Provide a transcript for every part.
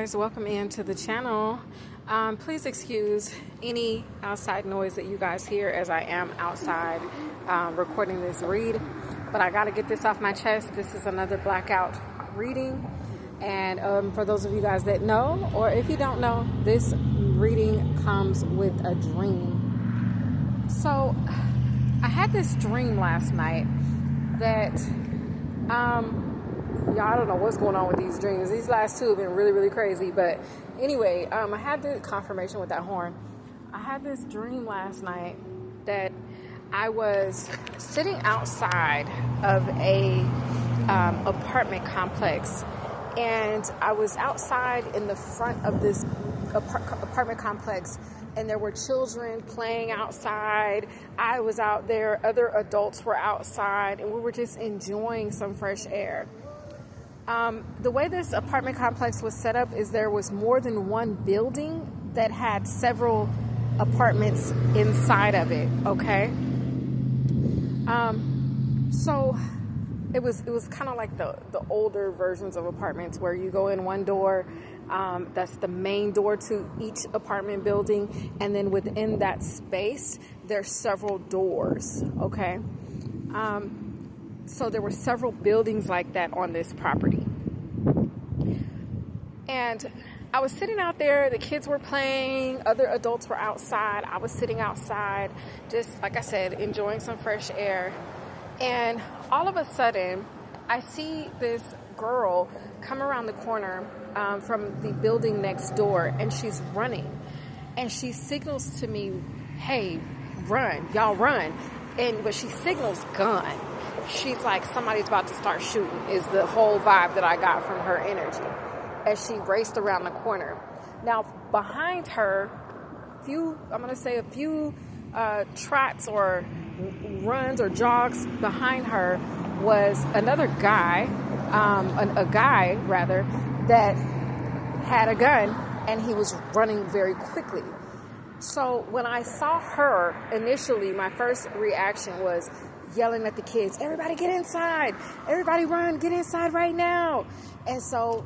guys, welcome into the channel. Please excuse any outside noise that you guys hear as I am outside recording this read, but I got to get this off my chest. This is another blackout reading, and for those of you guys that know, or if you don't know, this reading comes with a dream. So I had this dream last night that y'all, I don't know what's going on with these dreams. These last two have been really, really crazy. But anyway, I had the confirmation with that horn. I had this dream last night that I was sitting outside of a apartment complex, and I was outside in the front of this apartment complex, and there were children playing outside. I was out there, other adults were outside, and we were just enjoying some fresh air. The way this apartment complex was set up is there was more than one building that had several apartments inside of it, okay? So it was kind of like the older versions of apartments where you go in one door, that's the main door to each apartment building, and then within that space there's several doors, okay? So there were several buildings like that on this property. And I was sitting out there, the kids were playing, other adults were outside. I was sitting outside, just like I said, enjoying some fresh air. And all of a sudden, I see this girl come around the corner from the building next door, and she's running. And she signals to me, "Hey, run, y'all run." But she signals gun. She's like, somebody's about to start shooting, is the whole vibe that I got from her energy as she raced around the corner. Now, behind her, a few trots or runs or jogs behind her was another guy, a guy rather, that had a gun, and he was running very quickly. So when I saw her, initially, my first reaction was yelling at the kids, "Everybody get inside! Everybody run! Get inside right now!" And so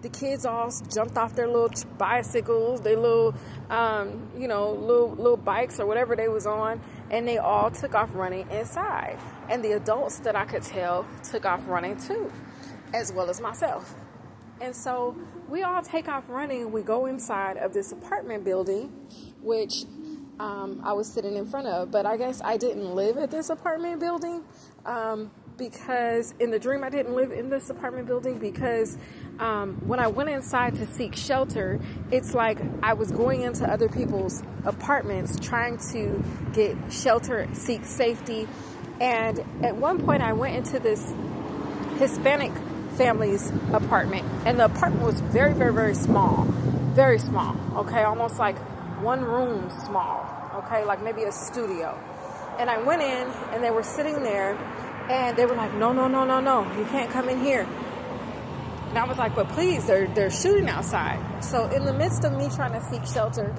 the kids all jumped off their little bicycles, their little, little bikes or whatever they was on, and they all took off running inside. And the adults that I could tell took off running too, as well as myself. And so we all take off running. We go inside of this apartment building, which I was sitting in front of. But I guess I didn't live at this apartment building because in the dream I didn't live in this apartment building because when I went inside to seek shelter, it's like I was going into other people's apartments trying to get shelter, seek safety. And at one point I went into this Hispanic family's apartment, and the apartment was very, very, very small, okay, almost like one room small, okay, like maybe a studio. And I went in, and they were sitting there, and they were like, no, you can't come in here. And I was like, but please, they're shooting outside. So in the midst of me trying to seek shelter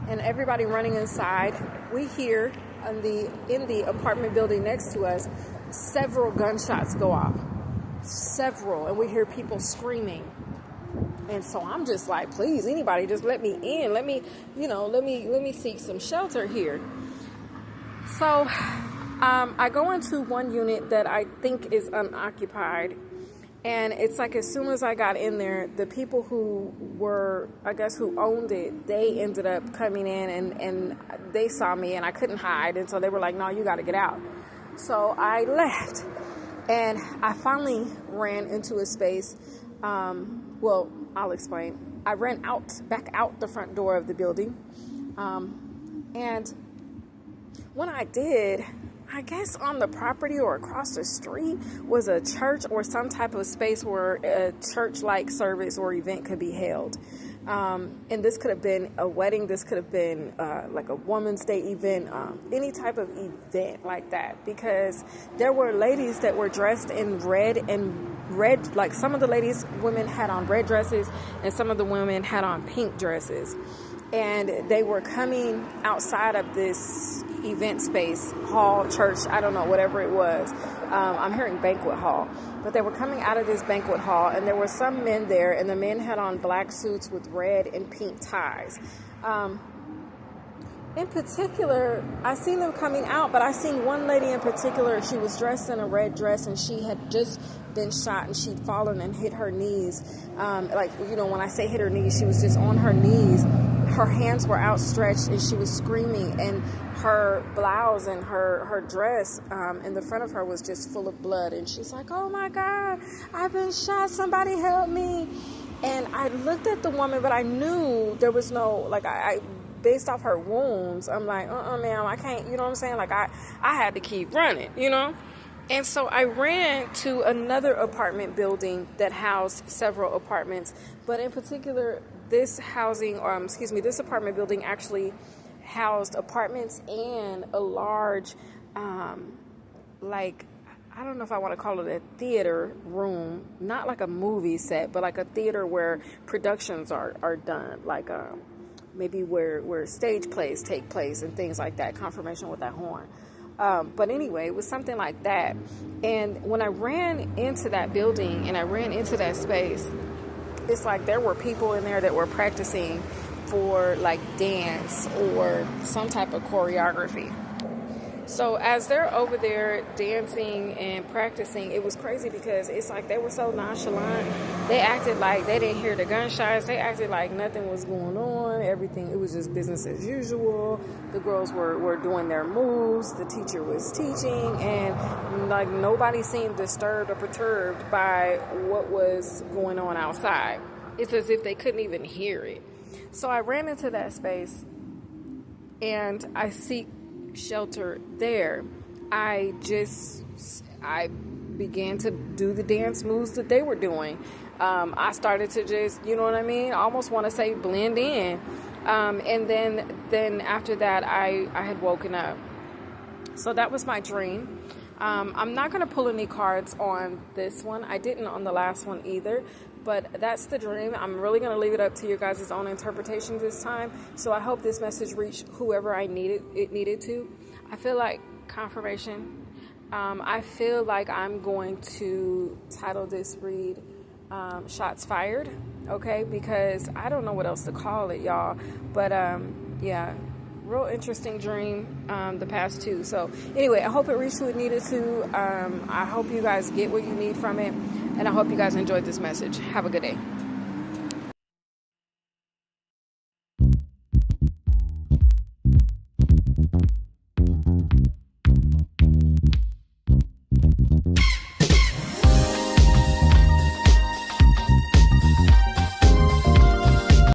and everybody running inside, we hear in the apartment building next to us, several gunshots go off. Several, and we hear people screaming. And so I'm just like, please, anybody, just let me in. Let me seek some shelter here. So I go into one unit that I think is unoccupied. And it's like as soon as I got in there, the people who owned it, they ended up coming in and they saw me and I couldn't hide. And so they were like, no, you got to get out. So I left. And I finally ran into a space. I'll explain. I ran back out the front door of the building. And when I did, I guess on the property or across the street was a church or some type of space where a church-like service or event could be held. And this could have been a wedding. This could have been like a Women's Day event, any type of event like that. Because there were ladies that were dressed in red, like some of the women had on red dresses and some of the women had on pink dresses. And they were coming outside of this event space, hall, church, I don't know, whatever it was. I'm hearing banquet hall, but they were coming out of this banquet hall, and there were some men there, and the men had on black suits with red and pink ties. In particular, I seen them coming out, but I seen one lady in particular. She was dressed in a red dress, and she had just been shot, and she'd fallen and hit her knees. When I say hit her knees, she was just on her knees. Her hands were outstretched, and she was screaming, and her blouse and her dress in the front of her was just full of blood. And she's like, "Oh my God, I've been shot. Somebody help me." And I looked at the woman, but I knew there was no, based off her wounds, I'm like, ma'am, I can't, you know what I'm saying? Like, I had to keep running, you know? And so I ran to another apartment building that housed several apartments, but in particular, this apartment building actually housed apartments and a large, I don't know if I want to call it a theater room, not like a movie set, but like a theater where productions are done, maybe where stage plays take place and things like that. Confirmation with that horn. But anyway, it was something like that. And when I ran into that building and I ran into that space, it's like there were people in there that were practicing for like dance or some type of choreography. So as they're over there dancing and practicing, it was crazy because it's like they were so nonchalant. They acted like they didn't hear the gunshots. They acted like nothing was going on. Everything, it was just business as usual. The girls were doing their moves. The teacher was teaching, and like nobody seemed disturbed or perturbed by what was going on outside. It's as if they couldn't even hear it. So I ran into that space, and I seek shelter there. I began to do the dance moves that they were doing. I started to just, you know what I mean, I almost want to say blend in. And then after that, I had woken up. So that was my dream. I'm not going to pull any cards on this one. I didn't on the last one either. But that's the dream. I'm really going to leave it up to your guys' own interpretation this time. So I hope this message reached whoever it needed to. I feel like confirmation. I feel like I'm going to title this read Shots Fired. Okay? Because I don't know what else to call it, y'all. But yeah. Real interesting dream, the past two. So anyway, I hope it reached who it needed to. I hope you guys get what you need from it. And I hope you guys enjoyed this message. Have a good day.